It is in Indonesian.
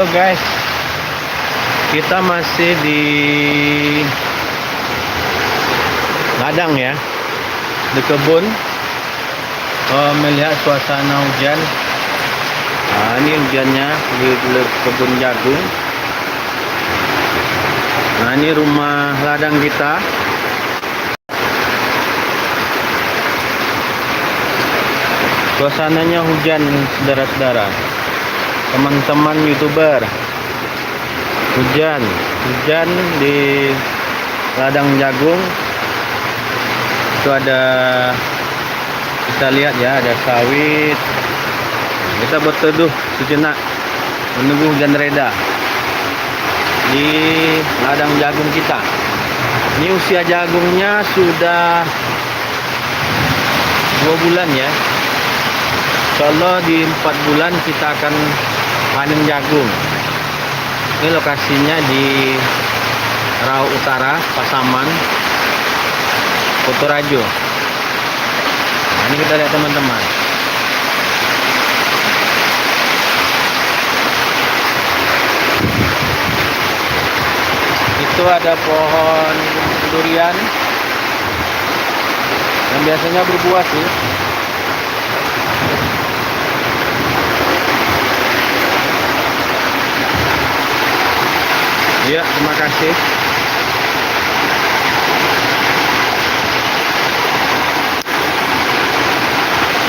Halo guys, kita masih di ladang ya, di kebun. Melihat suasana hujan. Nah, ini hujannya di kebun jagung. Nah, ini rumah ladang kita. Suasananya hujan, saudara-saudara, teman-teman YouTuber. Hujan di ladang jagung. Itu ada, kita lihat ya, ada sawit. Kita berteduh sejenak menunggu hujan reda di ladang jagung kita. Ini usia jagungnya sudah 2 bulan ya. Insyaallah di 4 bulan kita akan panen jagung. Ini lokasinya di Rau Utara, Pasaman, Kutorajo. Nah, ini kita lihat teman-teman. Itu ada pohon durian yang biasanya berbuah sih. Ya, terima kasih.